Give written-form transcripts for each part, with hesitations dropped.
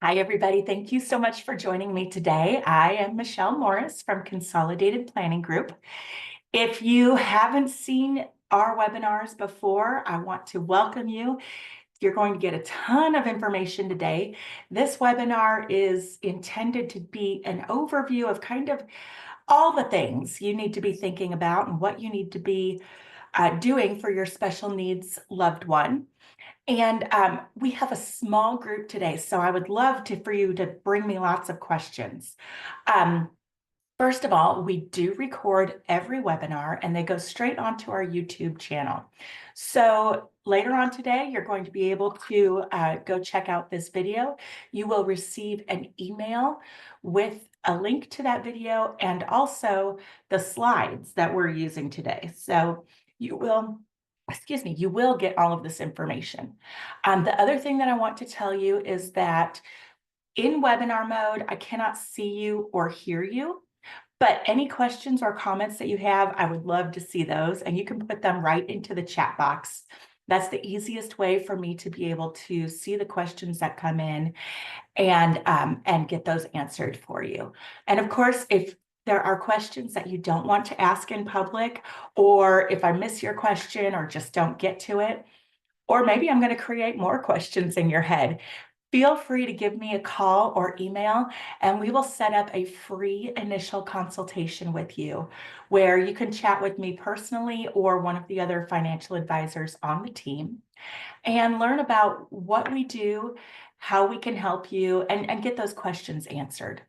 Hi, everybody. Thank you so much for joining me today. I am Michelle Morris from Consolidated Planning Group. If you haven't seen our webinars before, I want to welcome you. You're going to get a ton of information today. This webinar is intended to be an overview of kind of all the things you need to be thinking about and what you need to be doing for your special needs loved one. And we have a small group today, so I would love for you to bring me lots of questions. Um, First of all, we do record every webinar and they go straight onto our YouTube channel. So later on today, you're going to be able to go check out this video. You will receive an email with a link to that video and also the slides that we're using today. So you will you will get all of this information. The other thing that I want to tell you is that in webinar mode, I cannot see you or hear you, but any questions or comments that you have, I would love to see those, and you can put them right into the chat box. That's the easiest way for me to be able to see the questions that come in and get those answered for you. And of course, if there are questions that you don't want to ask in public, or if I miss your question or just don't get to it, or maybe I'm going to create more questions in your head, feel free to give me a call or email, and we will set up a free initial consultation with you where you can chat with me personally or one of the other financial advisors on the team and learn about what we do, how we can help you, and get those questions answered.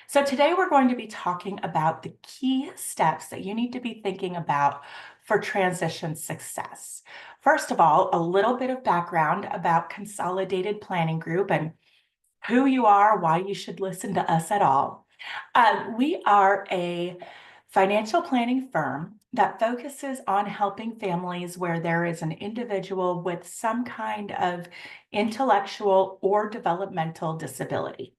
So today we're going to be talking about the key steps that you need to be thinking about for transition success. First of all, a little bit of background about Consolidated Planning Group and who you are, why you should listen to us at all. We are a financial planning firm that focuses on helping families where there is an individual with some kind of intellectual or developmental disability.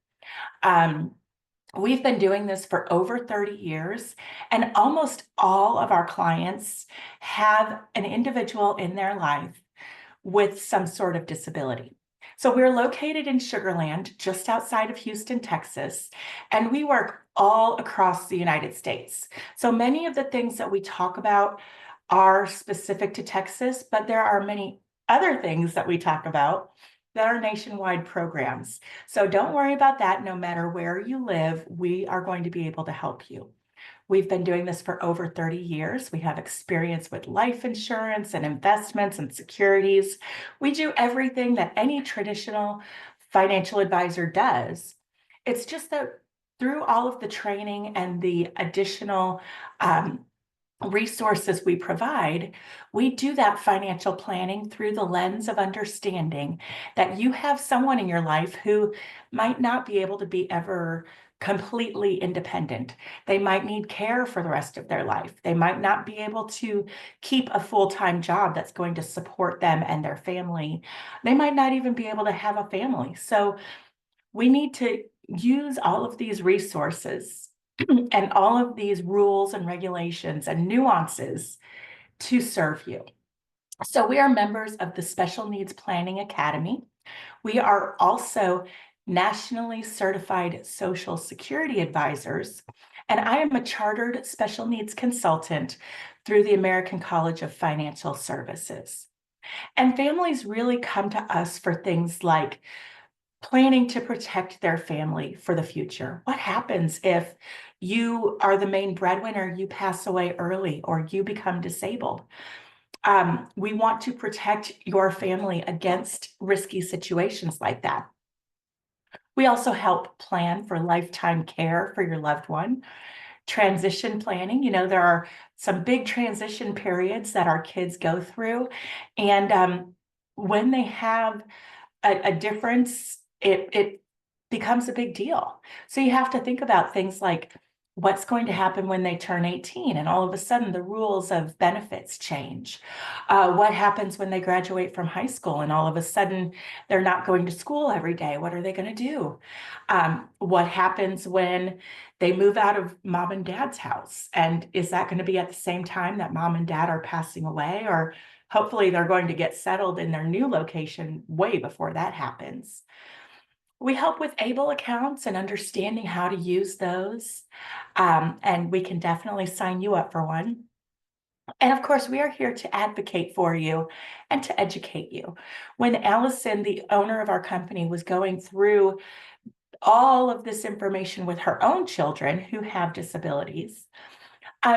We've been doing this for over 30 years, and almost all of our clients have an individual in their life with some sort of disability. So we're located in Sugar Land, just outside of Houston, Texas, and we work all across the United States. So many of the things that we talk about are specific to Texas, but there are many other things that we talk about that are nationwide programs. So don't worry about that. No matter where you live, we are going to be able to help you. We've been doing this for over 30 years. We have experience with life insurance and investments and securities. We do everything that any traditional financial advisor does. It's just that through all of the training and the additional resources we provide, we do that financial planning through the lens of understanding that you have someone in your life who might not be able to be ever completely independent. They might need care for the rest of their life. They might not be able to keep a full-time job that's going to support them and their family. They might not even be able to have a family. So we need to use all of these resources and all of these rules and regulations and nuances to serve you. So we are members of the Special Needs Planning Academy. We are also nationally certified Social Security advisors, and I am a chartered special needs consultant through the American College of Financial Services. And families really come to us for things like planning to protect their family for the future. What happens if you are the main breadwinner, you pass away early, or you become disabled? We want to protect your family against risky situations like that. We also help plan for lifetime care for your loved one. Transition planning, there are some big transition periods that our kids go through. And when they have a difference, it becomes a big deal. So you have to think about things like what's going to happen when they turn 18 and all of a sudden the rules of benefits change. What happens when they graduate from high school and all of a sudden they're not going to school every day? What are they going to do? What happens when they move out of mom and dad's house? And is that going to be at the same time that mom and dad are passing away? Or hopefully they're going to get settled in their new location way before that happens. We help with ABLE accounts and understanding how to use those. And we can definitely sign you up for one. And of course, we are here to advocate for you and to educate you. When Allison, the owner of our company, was going through all of this information with her own children who have disabilities,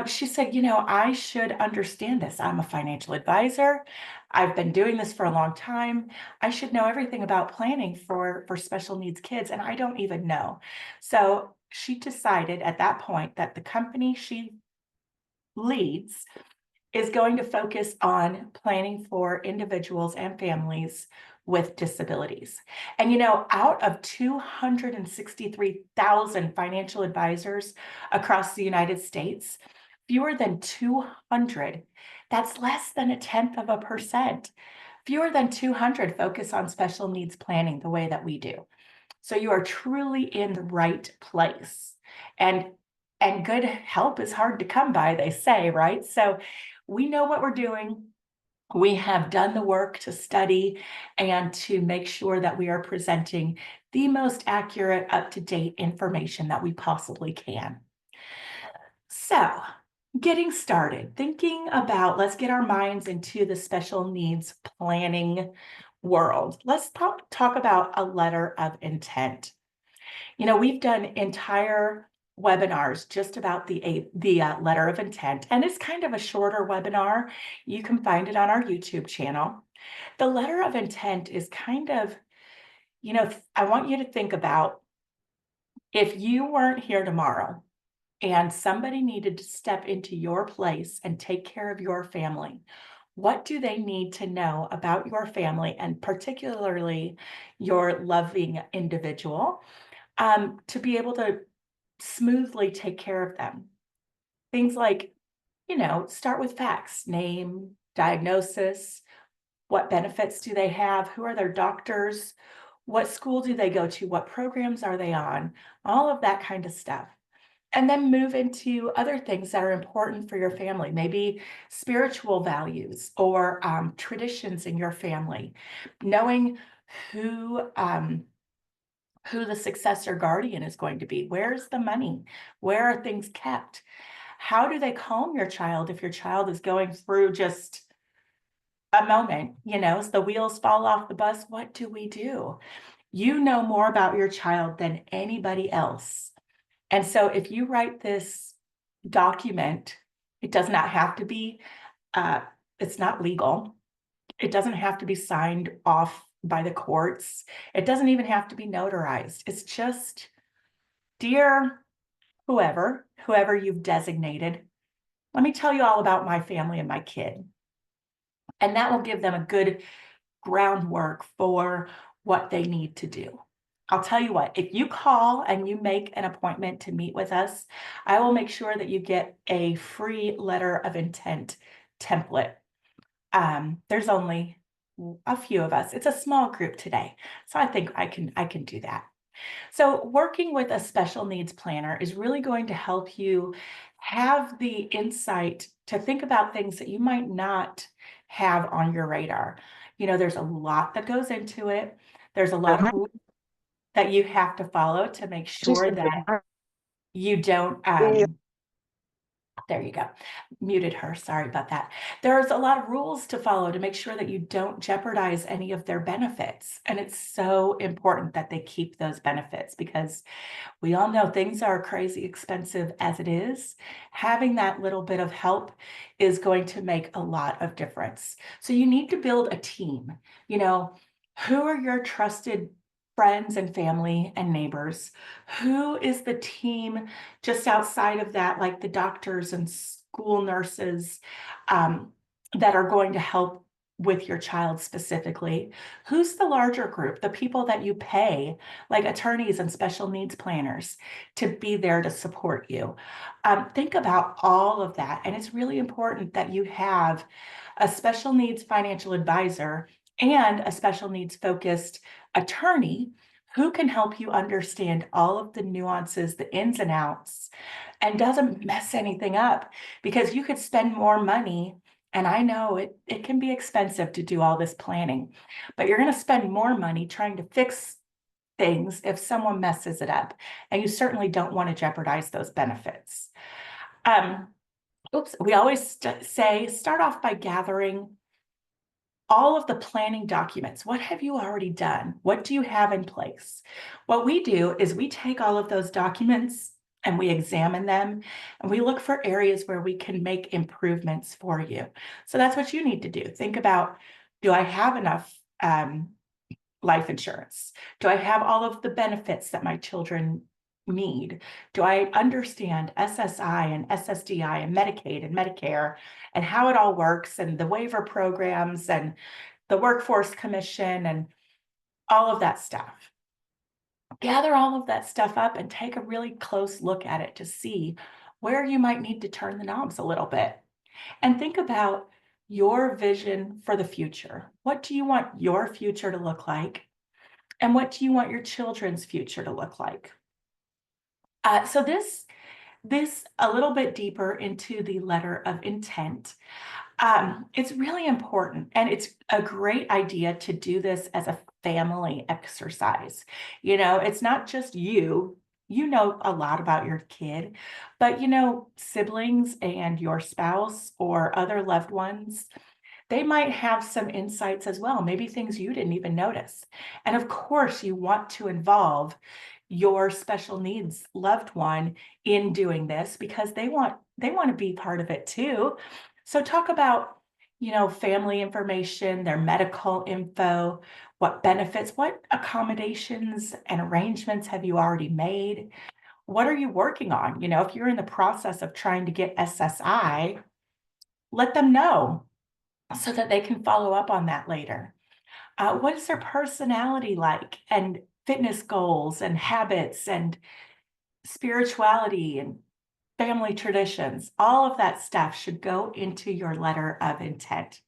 she said, I should understand this. I'm a financial advisor. I've been doing this for a long time. I should know everything about planning for special needs kids, and I don't even know. So she decided at that point that the company she leads is going to focus on planning for individuals and families with disabilities. And out of 263,000 financial advisors across the United States, fewer than 200, that's less than 0.1%. Fewer than 200 focus on special needs planning the way that we do. So you are truly in the right place. And good help is hard to come by, they say, right? So we know what we're doing. We have done the work to study and to make sure that we are presenting the most accurate, up-to-date information that we possibly can. So, getting started, thinking about, let's get our minds into the special needs planning world. Let's talk about a letter of intent. We've done entire webinars just about the letter of intent, and it's kind of a shorter webinar. You can find it on our YouTube channel. The letter of intent is kind of, I want you to think about if you weren't here tomorrow and somebody needed to step into your place and take care of your family, what do they need to know about your family, and particularly your loving individual, to be able to smoothly take care of them? Things like, start with facts: name, diagnosis, what benefits do they have, who are their doctors, what school do they go to, what programs are they on, all of that kind of stuff. And then move into other things that are important for your family, maybe spiritual values or traditions in your family, knowing who the successor guardian is going to be. Where's the money? Where are things kept? How do they calm your child if your child is going through just a moment, as the wheels fall off the bus? What do we do? You know more about your child than anybody else. And so if you write this document, it does not have to be, it's not legal. It doesn't have to be signed off by the courts. It doesn't even have to be notarized. It's just, dear whoever you've designated, let me tell you all about my family and my kid. And that will give them a good groundwork for what they need to do. I'll tell you what, if you call and you make an appointment to meet with us, I will make sure that you get a free letter of intent template. There's only a few of us. It's a small group today, so I think I can do that. So working with a special needs planner is really going to help you have the insight to think about things that you might not have on your radar. There's a lot that goes into it. There's a lot of rules that you have to follow to make sure that you don't, there you go, muted her, sorry about that. There's a lot of rules to follow to make sure that you don't jeopardize any of their benefits. And it's so important that they keep those benefits, because we all know things are crazy expensive as it is. Having that little bit of help is going to make a lot of difference. So you need to build a team. Who are your trusted friends and family and neighbors? Who is the team just outside of that, like the doctors and school nurses, that are going to help with your child specifically? Who's the larger group, the people that you pay, like attorneys and special needs planners, to be there to support you? Think about all of that. And it's really important that you have a special needs financial advisor and a special needs focused attorney who can help you understand all of the nuances, the ins and outs, and doesn't mess anything up, because you could spend more money. And I know it can be expensive to do all this planning, but you're going to spend more money trying to fix things if someone messes it up, and you certainly don't want to jeopardize those benefits. We always say start off by gathering all of the planning documents. What have you already done? What do you have in place? What we do is we take all of those documents and we examine them and we look for areas where we can make improvements for you. So that's what you need to do. Think about, do I have enough life insurance? Do I have all of the benefits that my children need? Do I understand SSI and SSDI and Medicaid and Medicare and how it all works and the waiver programs and the Workforce Commission and all of that stuff? Gather all of that stuff up and take a really close look at it to see where you might need to turn the knobs a little bit. And think about your vision for the future. What do you want your future to look like? And what do you want your children's future to look like? So this a little bit deeper into the letter of intent. It's really important, and it's a great idea to do this as a family exercise. It's not just you. You know a lot about your kid, but siblings and your spouse or other loved ones, they might have some insights as well, maybe things you didn't even notice. And of course, you want to involve your special needs loved one in doing this because they want to be part of it too. So talk about, family information, their medical info, what benefits, what accommodations and arrangements have you already made? What are you working on? If you're in the process of trying to get SSI, let them know so that they can follow up on that later. What is their personality like, and fitness goals and habits and spirituality and family traditions? All of that stuff should go into your letter of intent.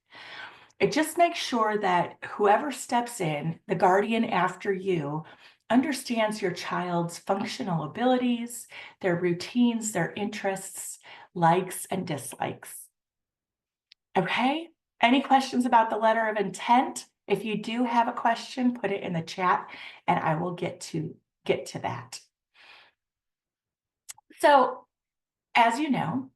It just makes sure that whoever steps in, the guardian after you, understands your child's functional abilities, their routines, their interests, likes, and dislikes. Okay? Any questions about the letter of intent? If you do have a question, put it in the chat and I will get to that. So, as you know,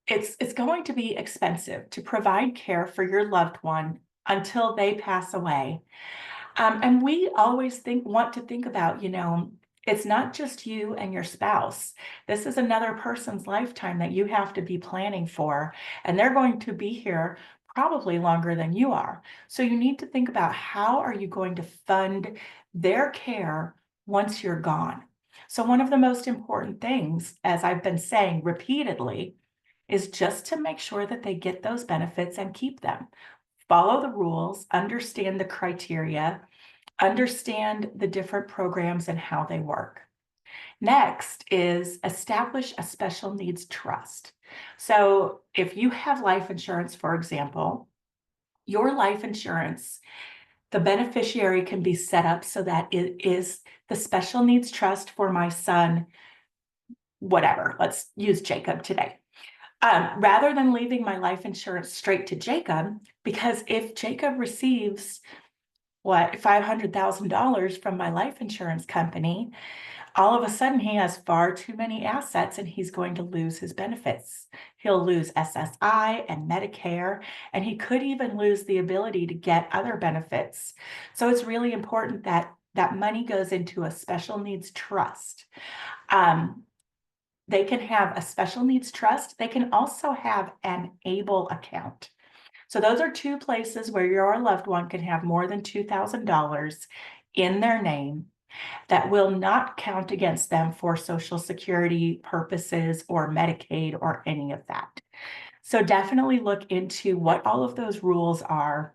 it's going to be expensive to provide care for your loved one until they pass away. And we always want to think about, it's not just you and your spouse. This is another person's lifetime that you have to be planning for, and they're going to be here probably longer than you are. So you need to think about, how are you going to fund their care once you're gone? So one of the most important things, as I've been saying repeatedly, is just to make sure that they get those benefits and keep them. Follow the rules, understand the criteria, understand the different programs and how they work. Next is establish a special needs trust. So if you have life insurance, for example, your life insurance, the beneficiary can be set up so that it is the special needs trust for my son, whatever. Let's use Jacob today. Rather than leaving my life insurance straight to Jacob, because if Jacob receives $500,000 from my life insurance company, all of a sudden he has far too many assets and he's going to lose his benefits. He'll lose SSI and Medicare, and he could even lose the ability to get other benefits. So it's really important that that money goes into a special needs trust. They can have a special needs trust. They can also have an ABLE account. So those are two places where your loved one can have more than $2,000 in their name that will not count against them for Social Security purposes or Medicaid or any of that. So definitely look into what all of those rules are.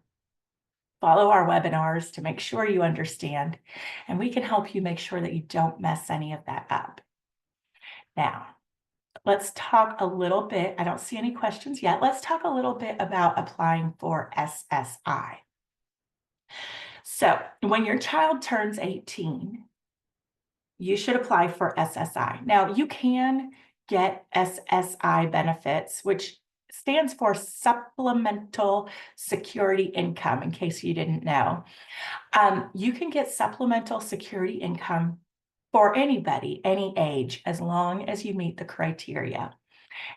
Follow our webinars to make sure you understand, and we can help you make sure that you don't mess any of that up. Now, let's talk a little bit. I don't see any questions yet. Let's talk a little bit about applying for SSI. So when your child turns 18, you should apply for SSI. Now, you can get SSI benefits, which stands for supplemental security income, in case you didn't know. You can get supplemental security income for anybody, any age, as long as you meet the criteria.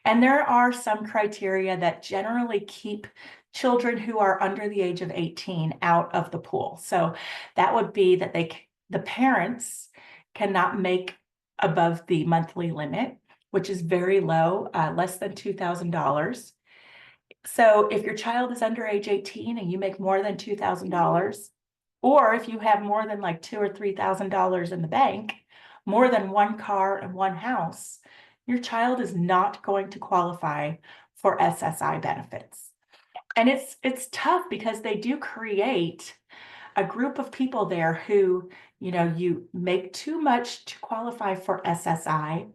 And there are some criteria that generally keep children who are under the age of 18 out of the pool. So that would be that the parents cannot make above the monthly limit, which is very low, less than $2,000. So if your child is under age 18 and you make more than $2,000, or if you have more than like $2,000 or $3,000 in the bank, more than one car and one house, your child is not going to qualify for SSI benefits. And it's tough because they do create a group of people there who, you make too much to qualify for SSI,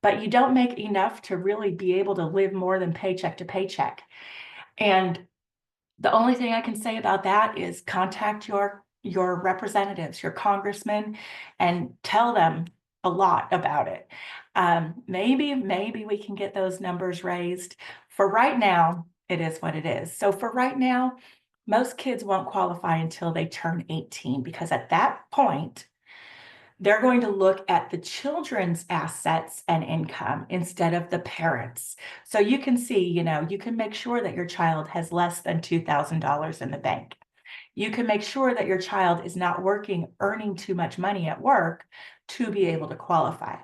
but you don't make enough to really be able to live more than paycheck to paycheck. And the only thing I can say about that is contact your representatives, your congressmen, and tell them a lot about it. Maybe we can get those numbers raised. For right now, it is what it is. So for right now, most kids won't qualify until they turn 18, because at that point, they're going to look at the children's assets and income instead of the parents. So you can see, you can make sure that your child has less than $2,000 in the bank. You can make sure that your child is not earning too much money at work to be able to qualify.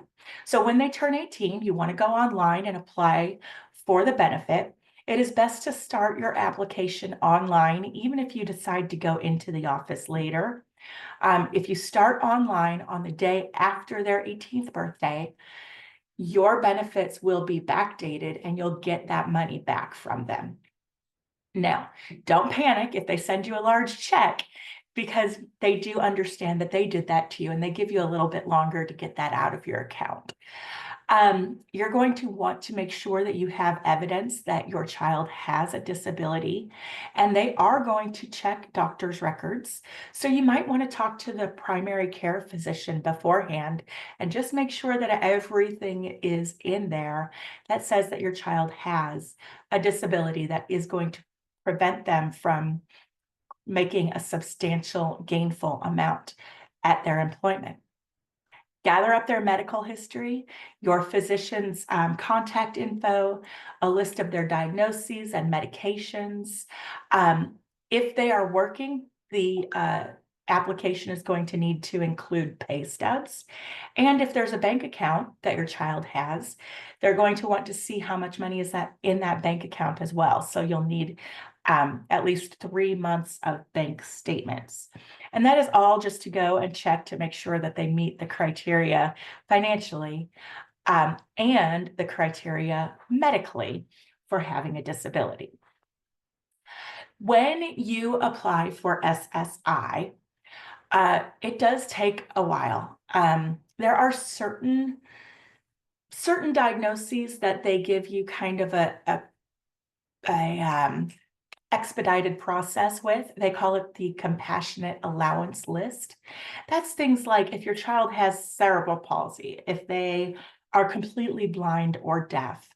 So when they turn 18, you want to go online and apply for the benefit. It is best to start your application online, even if you decide to go into the office later. If you start online on the day after their 18th birthday, your benefits will be backdated and you'll get that money back from them. Now, don't panic if they send you a large check, because they do understand that they did that to you and they give you a little bit longer to get that out of your account. You're going to want to make sure that you have evidence that your child has a disability, and they are going to check doctor's records. So you might want to talk to the primary care physician beforehand and just make sure that everything is in there that says that your child has a disability that is going to prevent them from making a substantial gainful amount at their employment. Gather up their medical history, your physician's contact info, a list of their diagnoses and medications. If they are working, the application is going to need to include pay stubs. And if there's a bank account that your child has, they're going to want to see how much money is that in that bank account as well. So you'll need at least 3 months of bank statements. And that is all just to go and check to make sure that they meet the criteria financially and the criteria medically for having a disability. When you apply for SSI, it does take a while. There are certain diagnoses that they give you kind of a expedited process with. They call it the compassionate allowance list. That's things like if your child has cerebral palsy, if they are completely blind or deaf,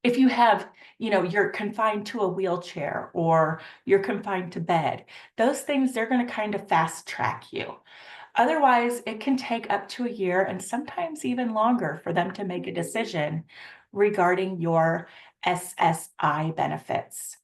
if you have, you're confined to a wheelchair or you're confined to bed, those things, they're going to kind of fast track you. Otherwise, it can take up to a year and sometimes even longer for them to make a decision regarding your SSI benefits.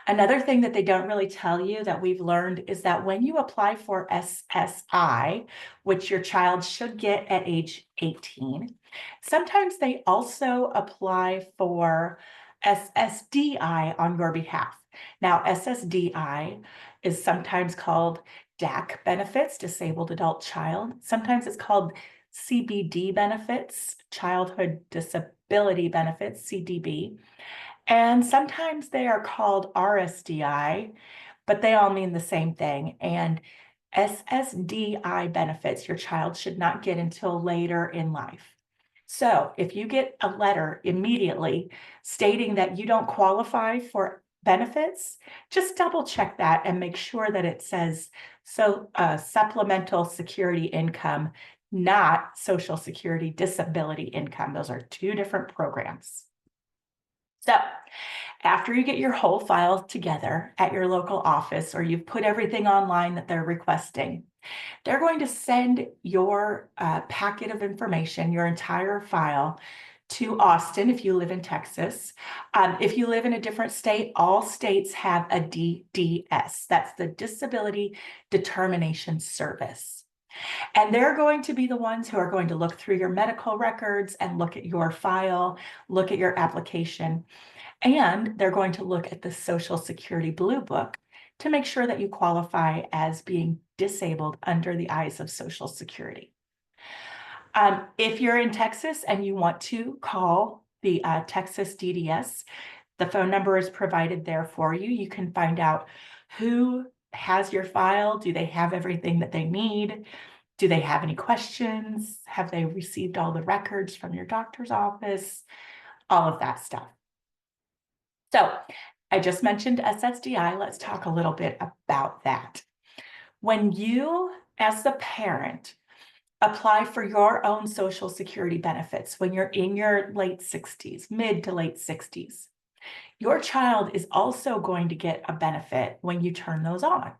Another thing that they don't really tell you that we've learned is that when you apply for SSI, which your child should get at age 18, sometimes they also apply for SSDI on your behalf. Now, SSDI is sometimes called DAC benefits, disabled adult child. Sometimes it's called CBD benefits, childhood disability benefits, CDB. And sometimes they are called RSDI, but they all mean the same thing. And SSDI benefits your child should not get until later in life. So if you get a letter immediately stating that you don't qualify for benefits, just double check that and make sure that it says supplemental security income, not Social Security disability income. Those are two different programs. So after you get your whole file together at your local office, or you've put everything online that they're requesting, they're going to send your packet of information, your entire file, to Austin if you live in Texas. If you live in a different state, all states have a DDS. That's the Disability Determination Service. And they're going to be the ones who are going to look through your medical records and look at your file, look at your application, and they're going to look at the Social Security Blue Book to make sure that you qualify as being disabled under the eyes of Social Security. If you're in Texas and you want to call the Texas DDS, the phone number is provided there for you. You can find out who has your file. Do they have everything that they need? Do they have any questions? Have they received all the records from your doctor's office? All of that stuff. So I just mentioned SSDI. Let's talk a little bit about that. When you, as the parent, apply for your own Social Security benefits when you're in your late 60s, mid to late 60s, your child is also going to get a benefit when you turn those on.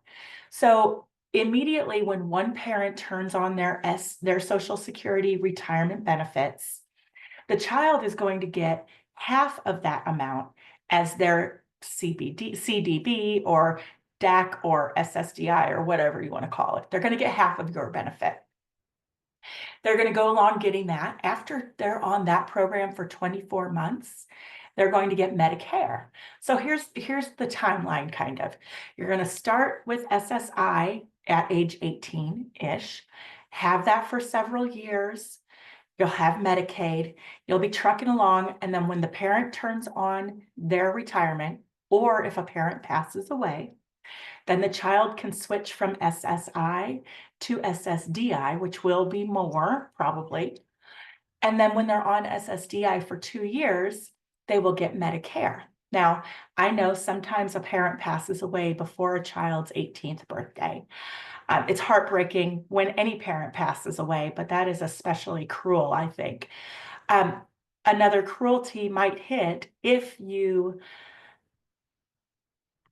So immediately when one parent turns on their Social Security retirement benefits, the child is going to get half of that amount as their CDB or DAC or SSDI or whatever you want to call it. They're going to get half of your benefit. They're going to go along getting that. After they're on that program for 24 months, they're going to get Medicare. So here's the timeline kind of. You're going to start with SSI at age 18-ish, have that for several years. You'll have Medicaid, you'll be trucking along, and then when the parent turns on their retirement, or if a parent passes away, then the child can switch from SSI to SSDI, which will be more probably. And then when they're on SSDI for 2 years, they will get Medicare. Now, I know sometimes a parent passes away before a child's 18th birthday. It's heartbreaking when any parent passes away, but that is especially cruel, I think. Another cruelty might hit if you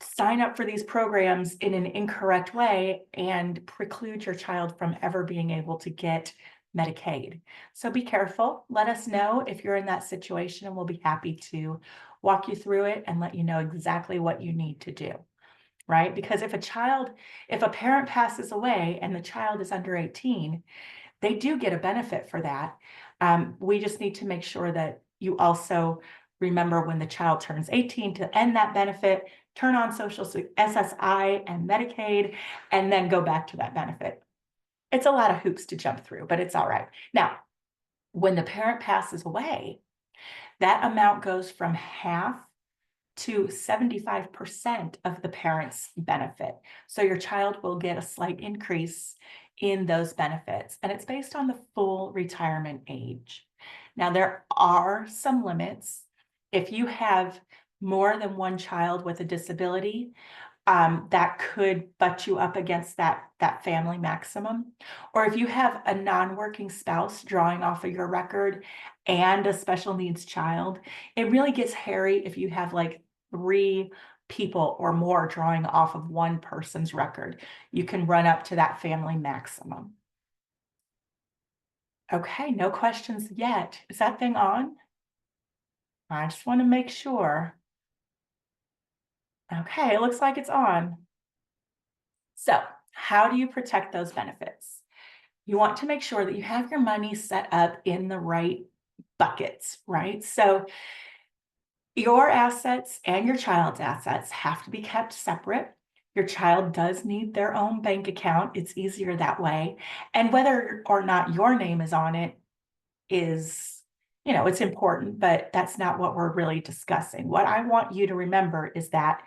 sign up for these programs in an incorrect way and preclude your child from ever being able to get Medicaid. So be careful. Let us know if you're in that situation, and we'll be happy to walk you through it and let you know exactly what you need to do, right? Because if a parent passes away and the child is under 18, they do get a benefit for that. We just need to make sure that you also remember when the child turns 18 to end that benefit, turn on SSI and Medicaid, and then go back to that benefit. It's a lot of hoops to jump through, but it's all right. Now, when the parent passes away, that amount goes from half to 75% of the parent's benefit. So your child will get a slight increase in those benefits, and it's based on the full retirement age. Now, there are some limits. If you have more than one child with a disability, that could butt you up against that family maximum. Or if you have a non-working spouse drawing off of your record and a special needs child, it really gets hairy if you have like 3 people or more drawing off of one person's record. You can run up to that family maximum. Okay, no questions yet. Is that thing on? I just want to make sure. Okay, it looks like it's on. So, how do you protect those benefits? You want to make sure that you have your money set up in the right buckets, right? So, your assets and your child's assets have to be kept separate. Your child does need their own bank account. It's easier that way. And whether or not your name is on it is, it's important, but that's not what we're really discussing. What I want you to remember is that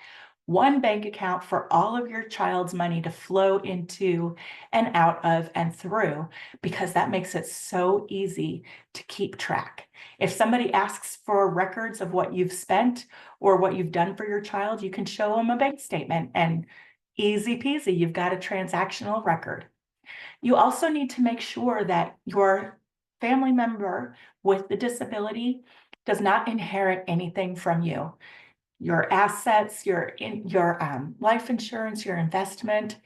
one bank account for all of your child's money to flow into and out of and through, because that makes it so easy to keep track. If somebody asks for records of what you've spent or what you've done for your child, you can show them a bank statement and easy peasy, you've got a transactional record. You also need to make sure that your family member with the disability does not inherit anything from you. Your assets, your life insurance, your investment,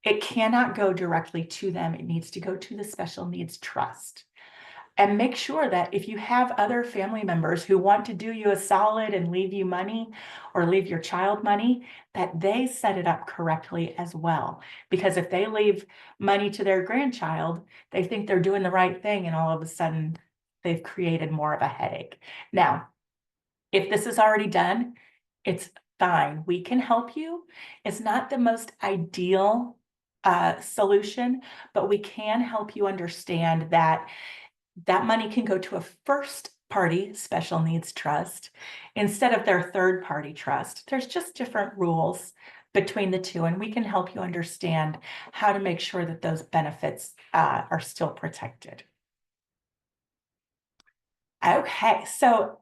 it cannot go directly to them. It needs to go to the special needs trust. And make sure that if you have other family members who want to do you a solid and leave you money or leave your child money, that they set it up correctly as well. Because if they leave money to their grandchild, they think they're doing the right thing, and all of a sudden they've created more of a headache. Now, if this is already done, it's fine. We can help you. It's not the most ideal solution, but we can help you understand that that money can go to a first party special needs trust instead of their third party trust. There's just different rules between the two, and we can help you understand how to make sure that those benefits are still protected. Okay, so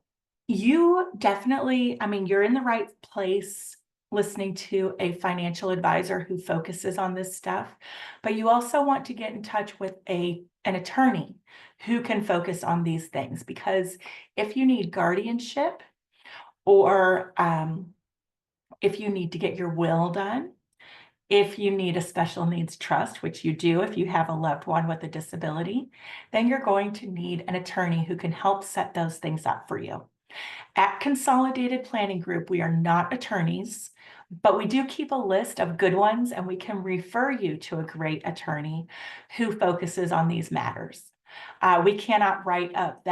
you definitely, I mean, you're in the right place listening to a financial advisor who focuses on this stuff, but you also want to get in touch with an attorney who can focus on these things, because if you need guardianship or if you need to get your will done, if you need a special needs trust, which you do if you have a loved one with a disability, then you're going to need an attorney who can help set those things up for you. At Consolidated Planning Group, we are not attorneys, but we do keep a list of good ones, and we can refer you to a great attorney who focuses on these matters. We cannot write up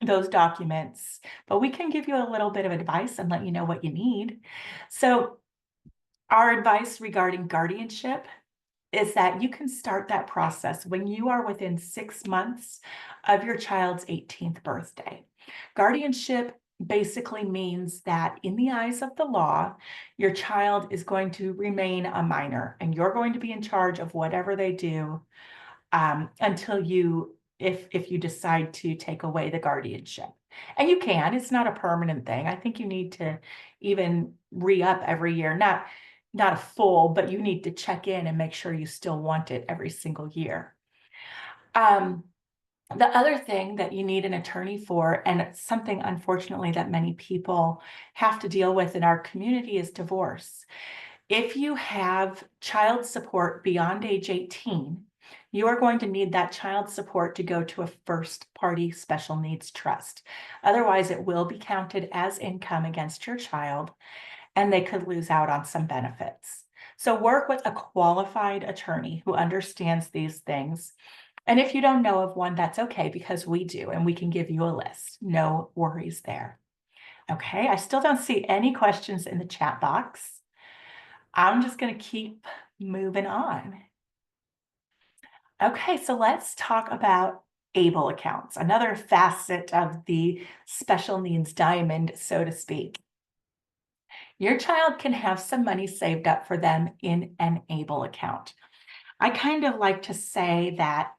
those documents, but we can give you a little bit of advice and let you know what you need. So our advice regarding guardianship is that you can start that process when you are within 6 months of your child's 18th birthday. Guardianship basically means that in the eyes of the law, your child is going to remain a minor, and you're going to be in charge of whatever they do until if you decide to take away the guardianship. And you can, it's not a permanent thing. I think you need to even re-up every year, not a full, but you need to check in and make sure you still want it every single year. The other thing that you need an attorney for, and it's something unfortunately that many people have to deal with in our community, is divorce. If you have child support beyond age 18, you are going to need that child support to go to a first party special needs trust. Otherwise, it will be counted as income against your child, and they could lose out on some benefits. So work with a qualified attorney who understands these things. And if you don't know of one, that's okay, because we do, and we can give you a list. No worries there. Okay, I still don't see any questions in the chat box. I'm just going to keep moving on. Okay, so let's talk about ABLE accounts, another facet of the special needs diamond, so to speak. Your child can have some money saved up for them in an ABLE account. I kind of like to say that,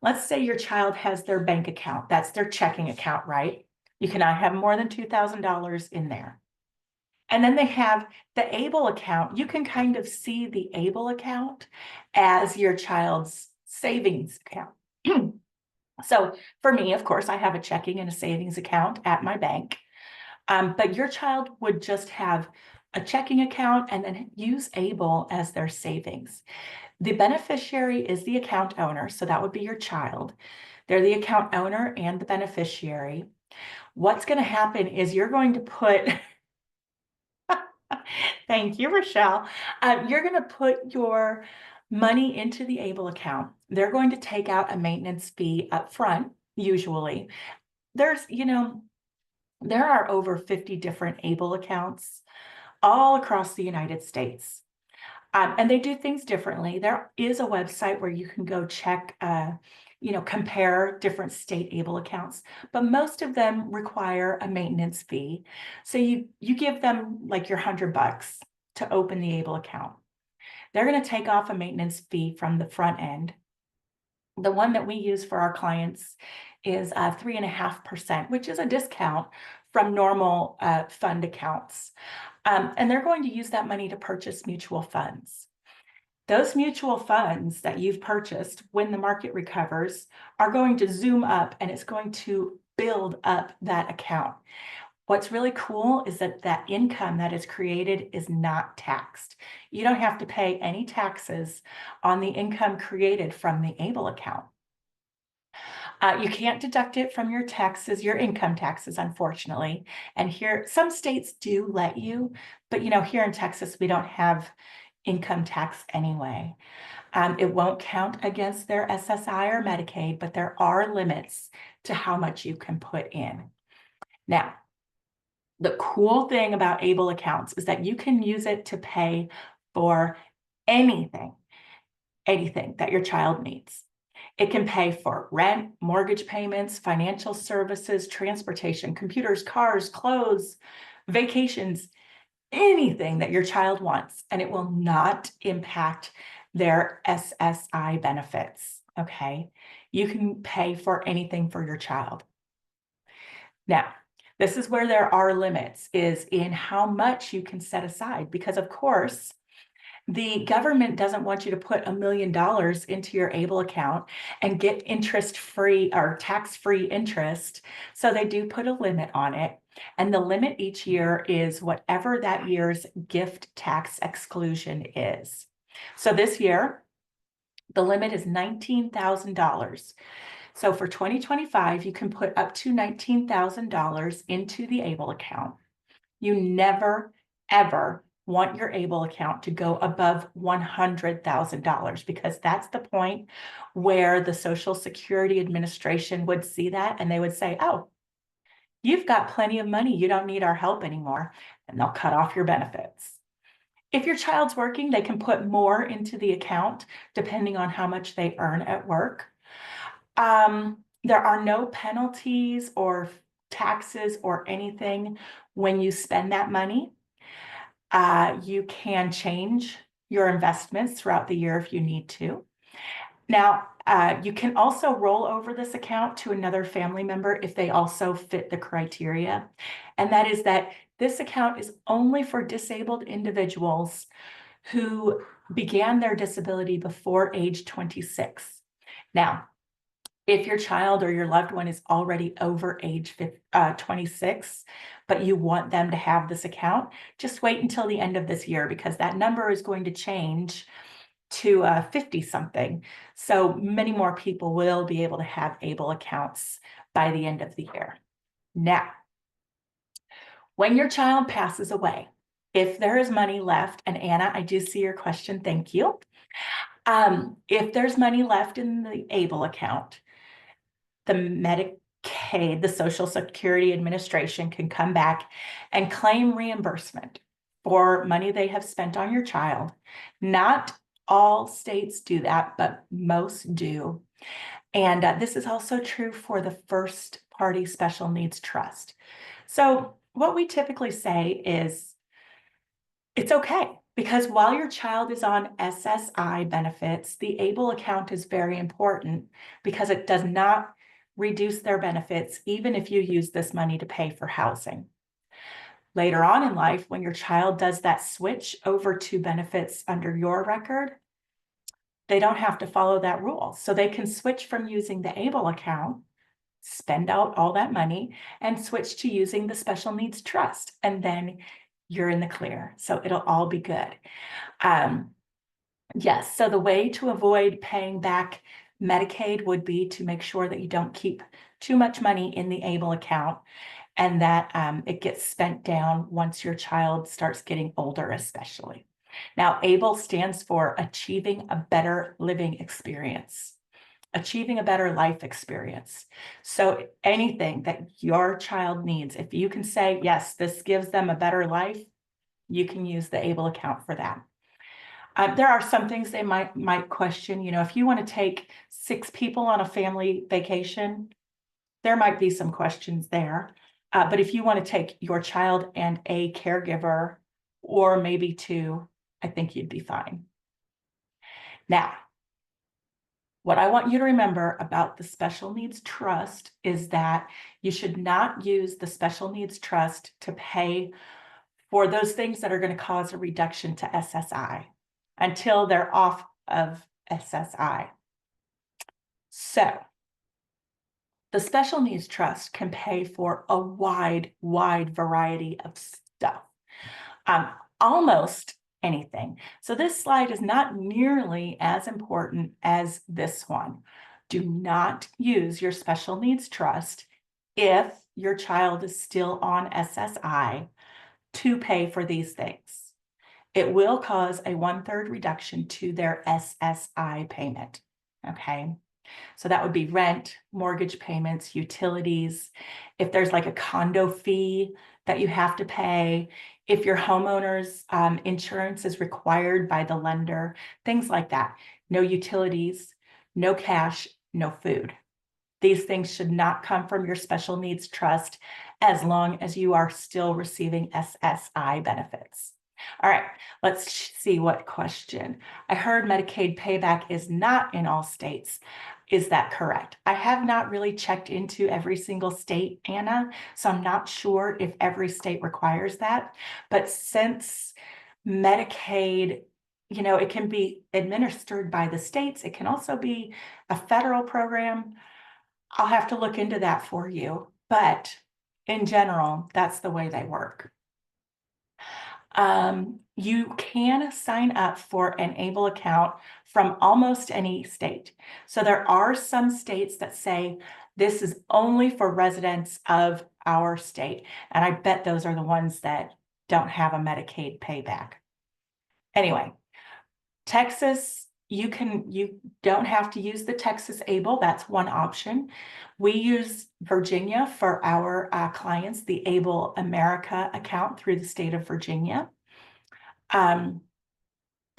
let's say your child has their bank account. That's their checking account, right? You cannot have more than $2,000 in there. And then they have the ABLE account. You can kind of see the ABLE account as your child's savings account. So for me, of course, I have a checking and a savings account at my bank. But your child would just have a checking account and then use ABLE as their savings. The beneficiary is the account owner, so that would be your child. They're the account owner and the beneficiary. What's going to happen is you're going to put, thank you, Rochelle. You're going to put your money into the ABLE account. They're going to take out a maintenance fee up front, usually. There are over 50 different ABLE accounts all across the United States. And they do things differently. There is a website where you can go check, compare different state ABLE accounts, but most of them require a maintenance fee. So you give them like your $100 to open the ABLE account. They're going to take off a maintenance fee from the front end. The one that we use for our clients is 3.5%, which is a discount from normal fund accounts. And they're going to use that money to purchase mutual funds. Those mutual funds that you've purchased when the market recovers are going to zoom up, and it's going to build up that account. What's really cool is that that income that is created is not taxed. You don't have to pay any taxes on the income created from the ABLE account. You can't deduct it from your taxes, your income taxes, unfortunately. And here, some states do let you, but here in Texas, we don't have income tax anyway. It won't count against their SSI or Medicaid, but there are limits to how much you can put in. Now, the cool thing about ABLE accounts is that you can use it to pay for anything that your child needs. It can pay for rent, mortgage payments, financial services, transportation, computers, cars, clothes, vacations, anything that your child wants, and it will not impact their SSI benefits, okay? You can pay for anything for your child. Now, this is where there are limits, is in how much you can set aside, because of course, the government doesn't want you to put $1 million into your ABLE account and get interest-free or tax-free interest. So they do put a limit on it. And the limit each year is whatever that year's gift tax exclusion is. So this year, the limit is $19,000. So for 2025, you can put up to $19,000 into the ABLE account. You never, ever want your ABLE account to go above $100,000, because that's the point where the Social Security Administration would see that and they would say, oh, you've got plenty of money. You don't need our help anymore. And they'll cut off your benefits. If your child's working, they can put more into the account depending on how much they earn at work. There are no penalties or taxes or anything when you spend that money. You can change your investments throughout the year if you need to. Now, you can also roll over this account to another family member if they also fit the criteria. And that is that this account is only for disabled individuals who began their disability before age 26. Now, if your child or your loved one is already over age 26, but you want them to have this account, just wait until the end of this year, because that number is going to change to 50-something. So many more people will be able to have ABLE accounts by the end of the year. Now, when your child passes away, if there is money left, and Anna, I do see your question, thank you. If there's money left in the ABLE account, the Medicaid, the Social Security Administration, can come back and claim reimbursement for money they have spent on your child. Not all states do that, but most do. And this is also true for the first party special needs trust. So what we typically say is it's okay, because while your child is on SSI benefits, the ABLE account is very important because it does not reduce their benefits, even if you use this money to pay for housing. Later on in life, when your child does that switch over to benefits under your record, they don't have to follow that rule. So they can switch from using the ABLE account, spend out all that money, and switch to using the special needs trust. And then you're in the clear. So it'll all be good. Yes, so the way to avoid paying back Medicaid would be to make sure that you don't keep too much money in the ABLE account, and that it gets spent down once your child starts getting older, especially. Now, ABLE stands for Achieving a Better Living Experience, achieving a better life experience. So anything that your child needs, if you can say, yes, this gives them a better life, you can use the ABLE account for that. There are some things they might question. If you want to take 6 people on a family vacation, there might be some questions there. But if you want to take your child and a caregiver, or maybe 2, I think you'd be fine. Now, what I want you to remember about the Special Needs Trust is that you should not use the Special Needs Trust to pay for those things that are going to cause a reduction to SSI until they're off of SSI. So The special needs trust can pay for a wide variety of stuff, um, almost anything. So this slide is not nearly as important as this one. Do not use your special needs trust if your child is still on SSI to pay for these things. It will cause a 1/3 reduction to their SSI payment, okay? So that would be rent, mortgage payments, utilities. If there's like a condo fee that you have to pay, if your homeowner's insurance is required by the lender, things like that. No utilities, no cash, no food. These things should not come from your special needs trust as long as you are still receiving SSI benefits. All right, let's see what question. I heard Medicaid payback is not in all states. Is that correct? I have not really checked into every single state, Anna, so I'm not sure if every state requires that. But since Medicaid, it can be administered by the states, it can also be a federal program. I'll have to look into that for you, but in general, that's the way they work. You can sign up for an ABLE account from almost any state. So there are some states that say this is only for residents of our state. And I bet those are the ones that don't have a Medicaid payback. Anyway, Texas, you don't have to use the Texas ABLE. That's one option. We use Virginia for our clients, the ABLE America account through the state of Virginia.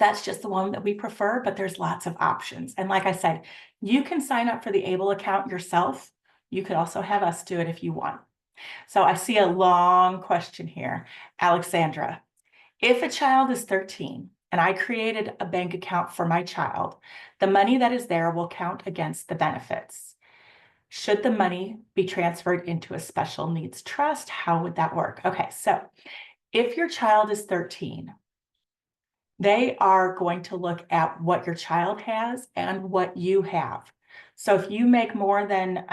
That's just the one that we prefer, but there's lots of options. And like I said, you can sign up for the ABLE account yourself. You could also have us do it if you want. So I see a long question here. Alexandra, if a child is 13 and I created a bank account for my child, the money that is there will count against the benefits. Should the money be transferred into a special needs trust? How would that work? Okay, so if your child is 13, they are going to look at what your child has and what you have. So if you make more than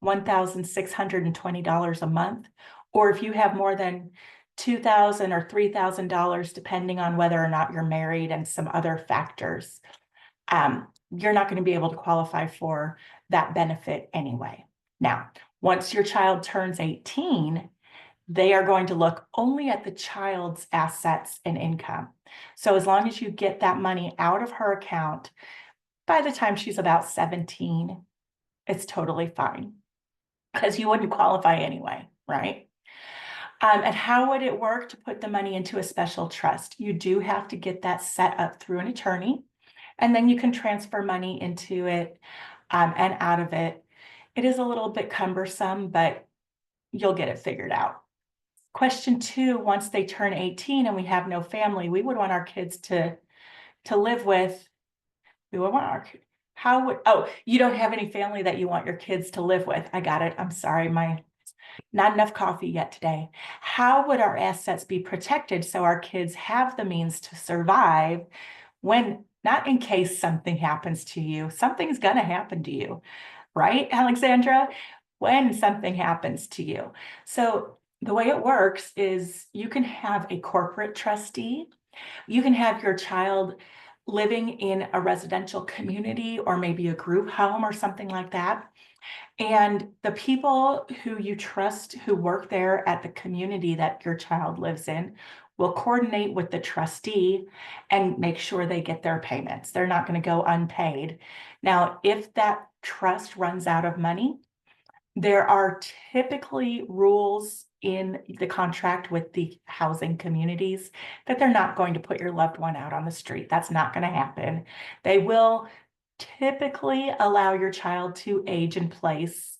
$1,620 a month, or if you have more than $2,000 or $3,000, depending on whether or not you're married and some other factors, you're not going to be able to qualify for that benefit anyway. Now, once your child turns 18, they are going to look only at the child's assets and income. So as long as you get that money out of her account, by the time she's about 17, it's totally fine because you wouldn't qualify anyway, right? And how would it work to put the money into a special trust? You do have to get that set up through an attorney, and then you can transfer money into it and out of it. It is a little bit cumbersome, but you'll get it figured out. Question 2, once they turn 18 and we have no family, we would want our kids to live with, we would want our, you don't have any family that you want your kids to live with. I got it. I'm sorry, not enough coffee yet today. How would our assets be protected so our kids have the means to survive when, not in case something happens to you, something's gonna happen to you, right, Alexandra? When something happens to you. So the way it works is you can have a corporate trustee. You can have your child living in a residential community or maybe a group home or something like that. And the people who you trust who work there at the community that your child lives in will coordinate with the trustee and make sure they get their payments. They're not going to go unpaid. Now, if that trust runs out of money, there are typically rules in the contract with the housing communities that they're not going to put your loved one out on the street. That's not going to happen. They will typically allow your child to age in place,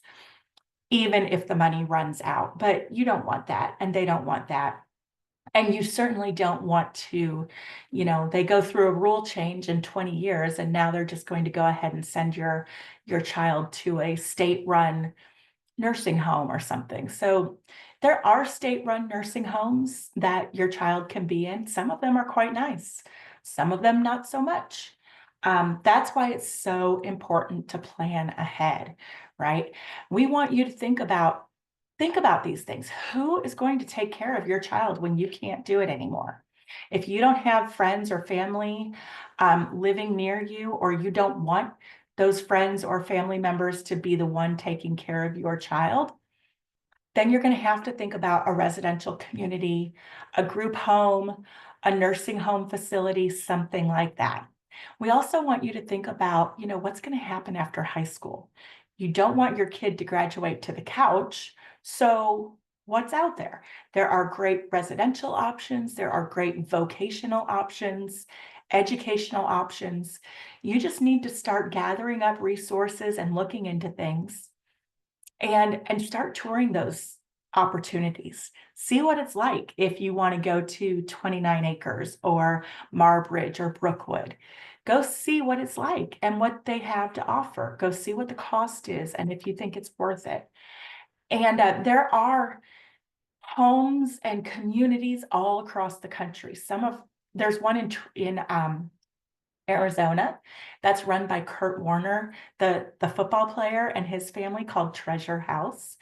even if the money runs out, but you don't want that, and they don't want that. And you certainly don't want to, they go through a rule change in 20 years, and now they're just going to go ahead and send your child to a state-run nursing home or something. So there are state-run nursing homes that your child can be in. Some of them are quite nice. Some of them not so much. That's why it's so important to plan ahead, right? We want you to think about these things. Who is going to take care of your child when you can't do it anymore? If you don't have friends or family living near you, or you don't want those friends or family members to be the one taking care of your child, then you're going to have to think about a residential community, a group home, a nursing home facility, something like that. We also want you to think about, what's going to happen after high school. You don't want your kid to graduate to the couch. So what's out there? There are great residential options. There are great vocational options, educational options. You just need to start gathering up resources and looking into things, and start touring those opportunities. See what it's like if you want to go to 29 Acres or Marbridge or Brookwood. Go see what it's like and what they have to offer. Go see what the cost is and if you think it's worth it. And there are homes and communities all across the country. There's one in Arizona that's run by Kurt Warner, the football player, and his family, called Treasure House.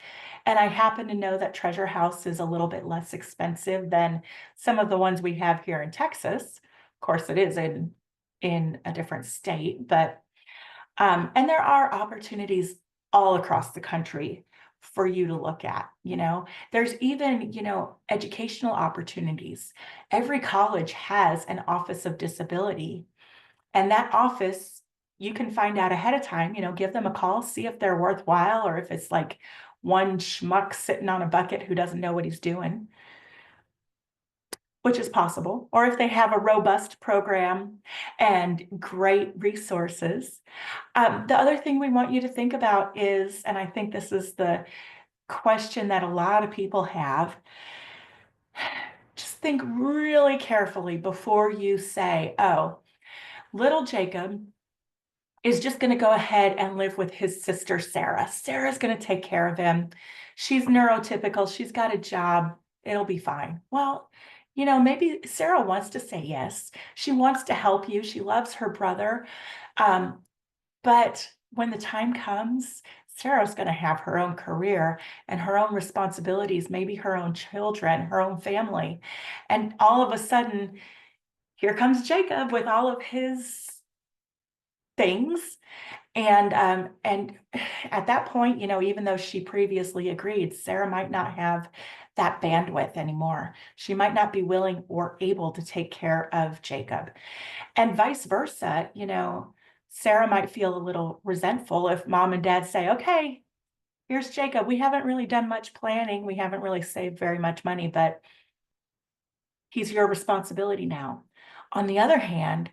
And I happen to know that Treasure House is a little bit less expensive than some of the ones we have here in Texas. Of course, it is in a different state, but and there are opportunities all across the country for you to look at. There's even, educational opportunities. Every college has an office of disability, and that office, you can find out ahead of time, give them a call, see if they're worthwhile, or if it's like one schmuck sitting on a bucket who doesn't know what he's doing, which is possible, or if they have a robust program and great resources. The other thing we want you to think about is, and I think this is the question that a lot of people have, just think really carefully before you say, oh, little Jacob is just going to go ahead and live with his sister, Sarah. Sarah's going to take care of him. She's neurotypical. She's got a job. It'll be fine. Well, maybe Sarah wants to say yes. She wants to help you. She loves her brother. But when the time comes, Sarah's going to have her own career and her own responsibilities, maybe her own children, her own family. And all of a sudden, here comes Jacob with all of his things. And at that point, even though she previously agreed, Sarah might not have that bandwidth anymore. She might not be willing or able to take care of Jacob. And vice versa, Sarah might feel a little resentful if mom and dad say, okay, here's Jacob. We haven't really done much planning. We haven't really saved very much money, but he's your responsibility now. On the other hand,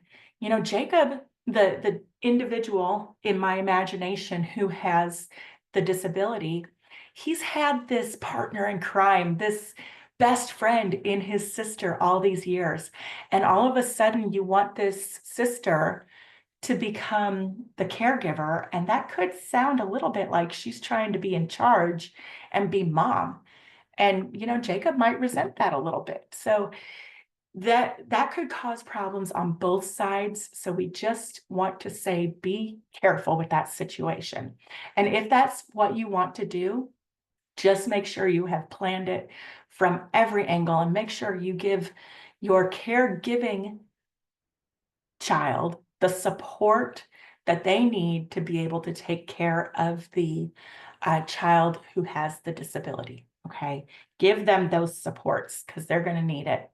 Jacob, the individual in my imagination who has the disability, he's had this partner in crime, this best friend in his sister all these years. And all of a sudden you want this sister to become the caregiver. And that could sound a little bit like she's trying to be in charge and be mom. And, Jacob might resent that a little bit. So that could cause problems on both sides. So we just want to say, be careful with that situation. And if that's what you want to do, just make sure you have planned it from every angle and make sure you give your caregiving child the support that they need to be able to take care of the child who has the disability. Okay, give them those supports because they're going to need it.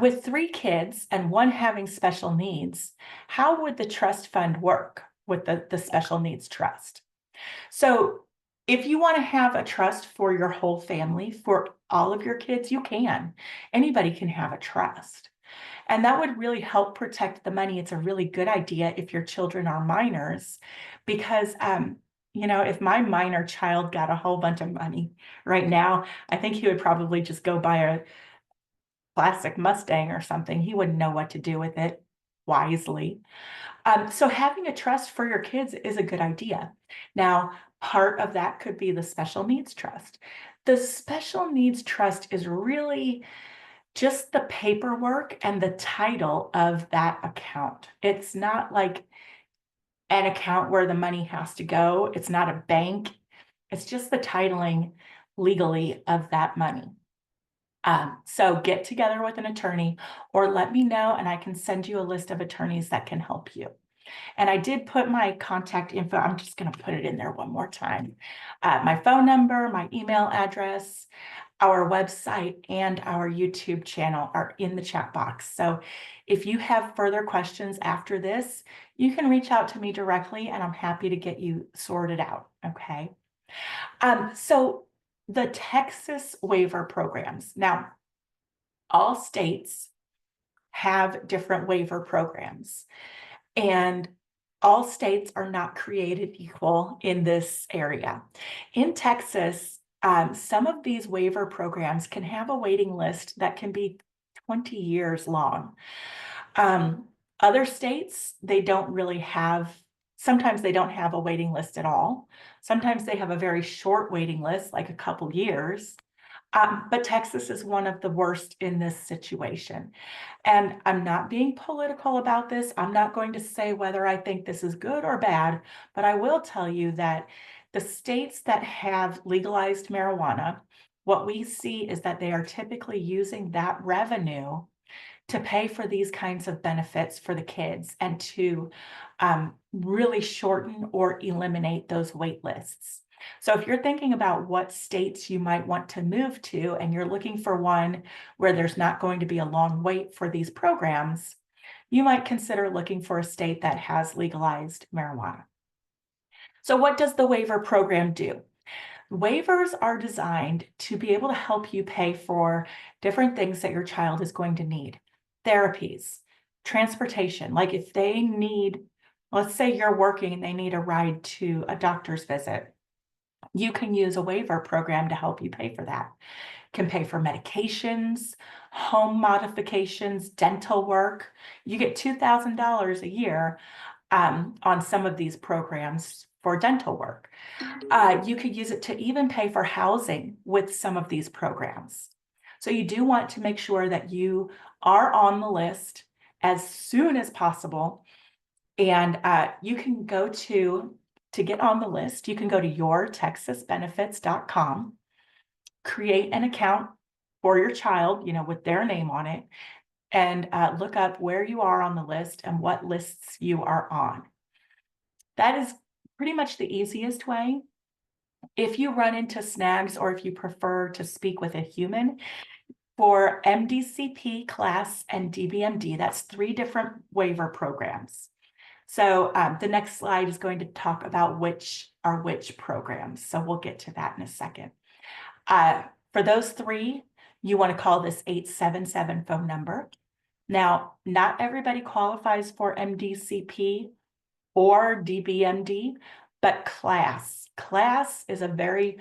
With 3 kids and one having special needs, how would the trust fund work with the special needs trust? So if you want to have a trust for your whole family, for all of your kids, you can. Anybody can have a trust. And that would really help protect the money. It's a really good idea if your children are minors, because if my minor child got a whole bunch of money right now, I think he would probably just go buy a classic Mustang or something. He wouldn't know what to do with it wisely. So having a trust for your kids is a good idea. Now, part of that could be the special needs trust. The special needs trust is really just the paperwork and the title of that account. It's not like an account where the money has to go. It's not a bank. It's just the titling legally of that money. So get together with an attorney or let me know and I can send you a list of attorneys that can help you. And I did put my contact info. I'm just going to put it in there one more time. My phone number, my email address, our website, and our YouTube channel are in the chat box. So if you have further questions after this, you can reach out to me directly and I'm happy to get you sorted out. Okay. So the Texas waiver programs. Now, all states have different waiver programs. And all states are not created equal in this area. In Texas, some of these waiver programs can have a waiting list that can be 20 years long. Other states, they don't really have, sometimes they don't have a waiting list at all. Sometimes they have a very short waiting list, like a couple years. But Texas is one of the worst in this situation. And I'm not being political about this. I'm not going to say whether I think this is good or bad, but I will tell you that the states that have legalized marijuana, what we see is that they are typically using that revenue to pay for these kinds of benefits for the kids and to really shorten or eliminate those wait lists. So if you're thinking about what states you might want to move to and you're looking for one where there's not going to be a long wait for these programs, you might consider looking for a state that has legalized marijuana. So what does the waiver program do? Waivers are designed to be able to help you pay for different things that your child is going to need. Therapies, transportation, like if they need, let's say you're working and they need a ride to a doctor's visit, you can use a waiver program to help you pay for that. Can pay for medications, home modifications, dental work. You get $2,000 a year on some of these programs for dental work. You could use it to even pay for housing with some of these programs. So you do want to make sure that you are on the list as soon as possible. And you can go to get on the list, you can go to yourtexasbenefits.com, create an account for your child, with their name on it, and look up where you are on the list and what lists you are on. That is pretty much the easiest way. If you run into snags or if you prefer to speak with a human, for MDCP, CLAS, and DBMD, that's 3 different waiver programs. So the next slide is going to talk about which are which programs. So we'll get to that in a second. For those 3, you want to call this 877 phone number. Now, not everybody qualifies for MDCP or DBMD, but CLAS. CLAS is a very,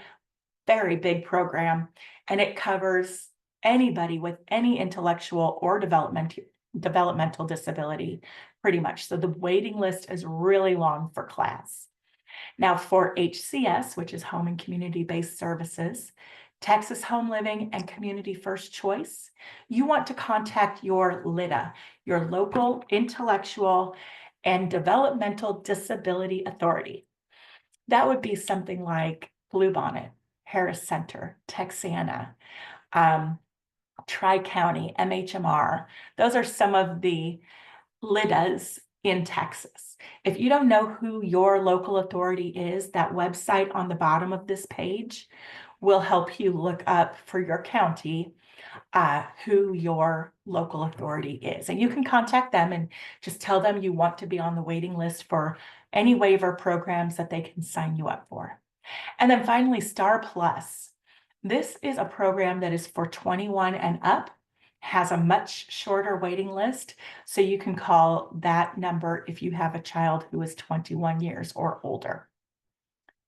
very big program, and it covers anybody with any intellectual or developmental disability, pretty much. So the waiting list is really long for CLAS. Now for HCS, which is Home and Community-Based Services, Texas Home Living and Community First Choice, you want to contact your LIDA, your Local Intellectual and Developmental Disability Authority. That would be something like Bluebonnet, Harris Center, Texana, Tri-County, MHMR. Those are some of the LIDAs in Texas. If you don't know who your local authority is, that website on the bottom of this page will help you look up for your county who your local authority is. And you can contact them and just tell them you want to be on the waiting list for any waiver programs that they can sign you up for. And then finally, Star Plus. This is a program that is for 21 and up, has a much shorter waiting list. So you can call that number if you have a child who is 21 years or older.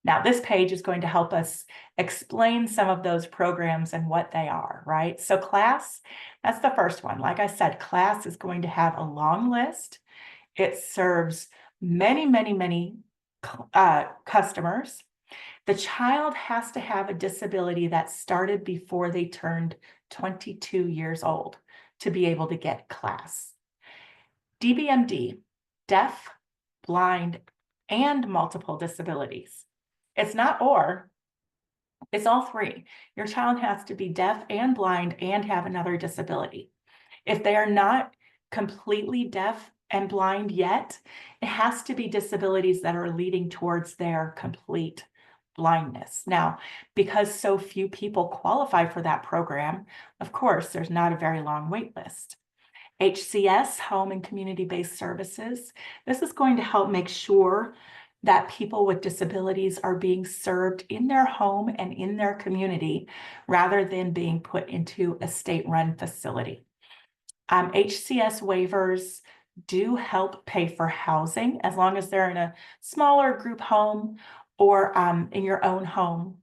Now, this page is going to help us explain some of those programs and what they are, right? So CLAS, that's the first one. Like I said, CLAS is going to have a long list. It serves many, many, many customers. The child has to have a disability that started before they turned 22 years old to be able to get class. DBMD, deaf, blind, and multiple disabilities. It's not or, it's all three. Your child has to be deaf and blind and have another disability. If they are not completely deaf and blind yet, it has to be disabilities that are leading towards their complete blindness. Now, because so few people qualify for that program, of course, there's not a very long wait list. HCS, Home and Community-Based Services, this is going to help make sure that people with disabilities are being served in their home and in their community rather than being put into a state-run facility. HCS waivers do help pay for housing as long as they're in a smaller group home or in your own home.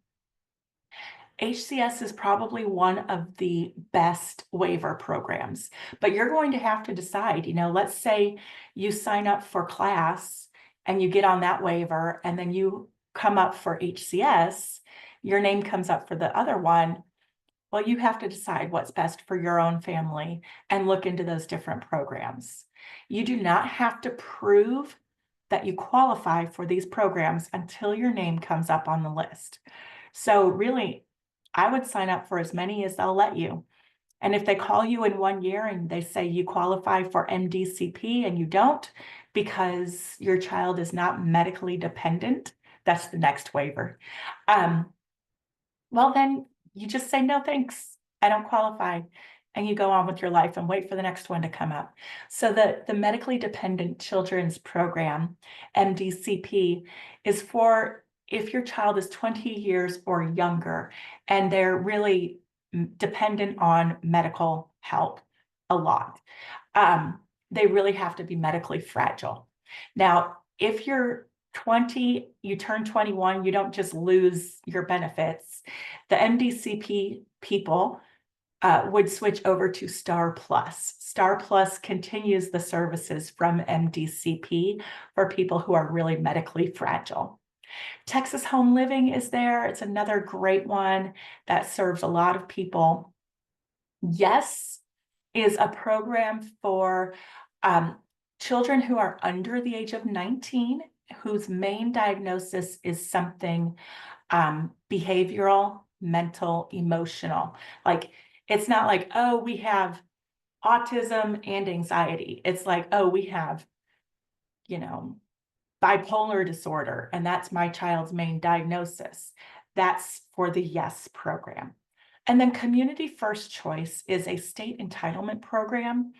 HCS is probably one of the best waiver programs, but you're going to have to decide, let's say you sign up for class and you get on that waiver and then you come up for HCS, your name comes up for the other one. Well, you have to decide what's best for your own family and look into those different programs. You do not have to prove that you qualify for these programs until your name comes up on the list. So really, I would sign up for as many as they'll let you. And if they call you in 1 year and they say you qualify for MDCP and you don't because your child is not medically dependent, that's the next waiver. Well, then you just say, no, thanks, I don't qualify. And you go on with your life and wait for the next one to come up. So the Medically Dependent Children's Program, MDCP, is for if your child is 20 years or younger and they're really dependent on medical help a lot. They really have to be medically fragile. Now, if you're 20, you turn 21, you don't just lose your benefits. The MDCP people would switch over to Star Plus. Star Plus continues the services from MDCP for people who are really medically fragile. Texas Home Living is there. It's another great one that serves a lot of people. Yes is a program for children who are under the age of 19, whose main diagnosis is something behavioral, mental, emotional. Like, it's not like, oh, we have autism and anxiety. It's like, oh, we have, bipolar disorder, and that's my child's main diagnosis. That's for the YES program. And then Community First Choice is a state entitlement program.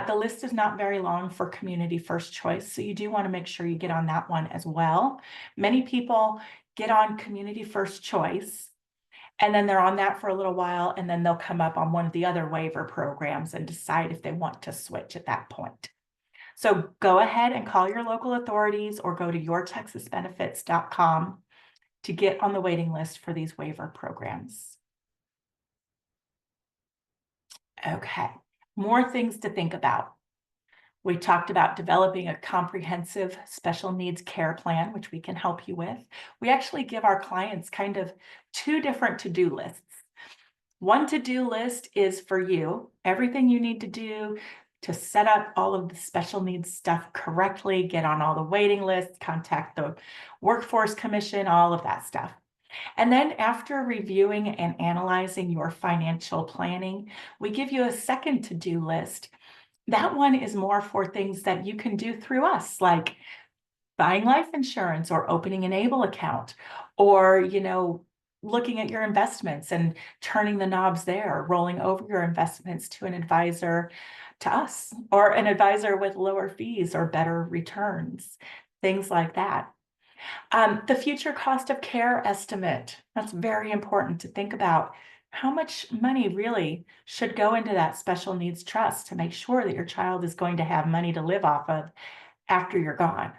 The list is not very long for Community First Choice, so you do want to make sure you get on that one as well. Many people get on Community First Choice, and then they're on that for a little while, and then they'll come up on one of the other waiver programs and decide if they want to switch at that point. So go ahead and call your local authorities or go to yourtexasbenefits.com to get on the waiting list for these waiver programs. Okay, more things to think about. We talked about developing a comprehensive special needs care plan, which we can help you with. We actually give our clients kind of two different to-do lists. One to-do list is for you, everything you need to do to set up all of the special needs stuff correctly, get on all the waiting lists, contact the Workforce Commission, all of that stuff. And then after reviewing and analyzing your financial planning, we give you a second to-do list. That one is more for things that you can do through us, like buying life insurance or opening an ABLE account, or, looking at your investments and turning the knobs there, rolling over your investments to an advisor, to us, or an advisor with lower fees or better returns, things like that. The future cost of care estimate, that's very important to think about. How much money really should go into that special needs trust to make sure that your child is going to have money to live off of after you're gone?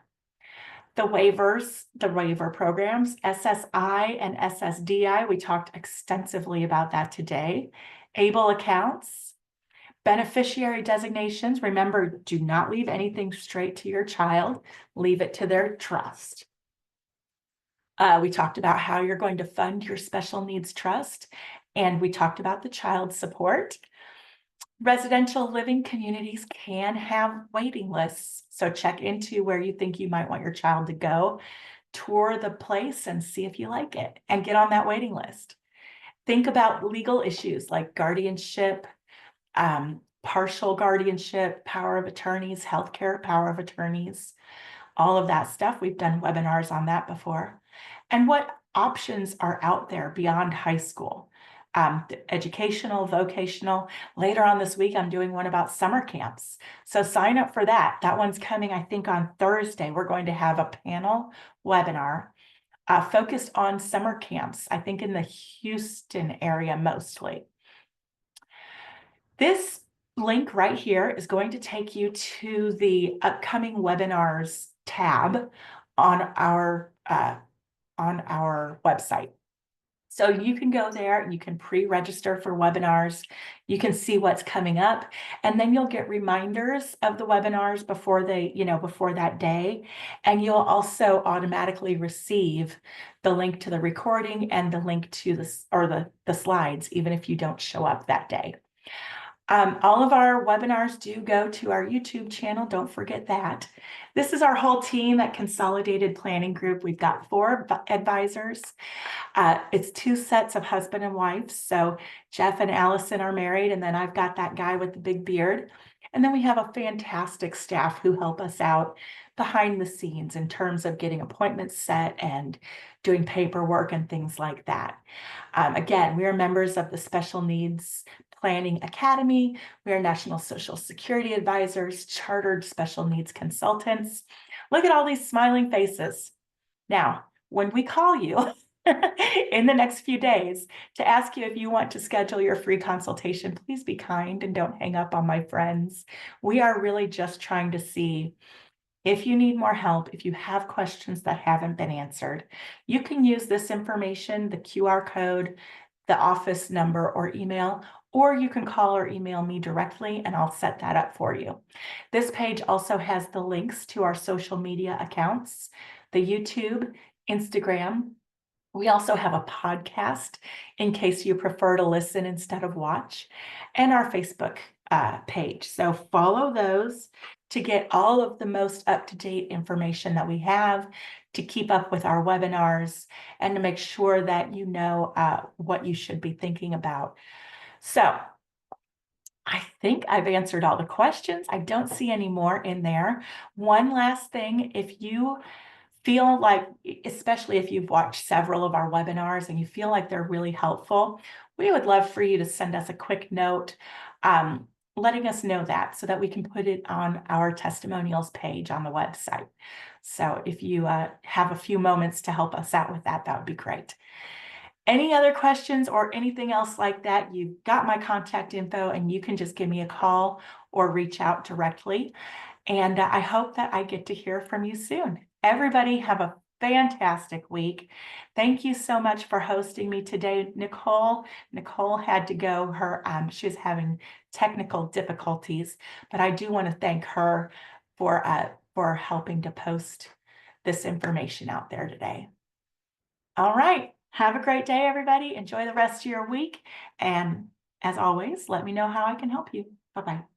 The waivers, the waiver programs, SSI and SSDI, we talked extensively about that today. ABLE accounts, beneficiary designations. Remember, do not leave anything straight to your child. Leave it to their trust. We talked about how you're going to fund your special needs trust And we talked about the child support. Residential living communities can have waiting lists. So check into where you think you might want your child to go, tour the place and see if you like it, and get on that waiting list. Think about legal issues like guardianship, partial guardianship, power of attorneys, healthcare power of attorneys, all of that stuff. We've done webinars on that before. And what options are out there beyond high school? Educational, vocational. Later on this week, I'm doing one about summer camps. So sign up for that. That one's coming, I think, on Thursday. We're going to have a panel webinar focused on summer camps, I think in the Houston area mostly. This link right here is going to take you to the upcoming webinars tab on our website. So you can go there and you can pre-register for webinars. You can see what's coming up, and then you'll get reminders of the webinars before before that day. And you'll also automatically receive the link to the recording and the link to the slides, even if you don't show up that day. All of our webinars do go to our YouTube channel. Don't forget that. This is our whole team at Consolidated Planning Group. We've got 4 advisors. It's 2 sets of husband and wife. So Jeff and Allison are married, and then I've got that guy with the big beard. And then we have a fantastic staff who help us out behind the scenes in terms of getting appointments set and doing paperwork and things like that. Again, we are members of the Special Needs Planning Academy. We are National Social Security Advisors, Chartered Special Needs Consultants. Look at all these smiling faces. Now, when we call you in the next few days to ask you if you want to schedule your free consultation, please be kind and don't hang up on my friends. We are really just trying to see if you need more help, if you have questions that haven't been answered. You can use this information, the QR code, the office number or email, or you can call or email me directly and I'll set that up for you. This page also has the links to our social media accounts, the YouTube, Instagram. We also have a podcast in case you prefer to listen instead of watch, and our Facebook page. So follow those to get all of the most up-to-date information that we have, to keep up with our webinars, and to make sure that you know what you should be thinking about. So I think I've answered all the questions. I don't see any more in there. One last thing, if you feel like, especially if you've watched several of our webinars and you feel like they're really helpful, we would love for you to send us a quick note letting us know that so that we can put it on our testimonials page on the website. So if you have a few moments to help us out with that, that would be great. Any other questions or anything else like that, you've got my contact info and you can just give me a call or reach out directly. And I hope that I get to hear from you soon. Everybody have a fantastic week. Thank you so much for hosting me today, Nicole. Nicole had to go. She was having technical difficulties, but I do want to thank her for helping to post this information out there today. All right. Have a great day, everybody. Enjoy the rest of your week. And as always, let me know how I can help you. Bye-bye.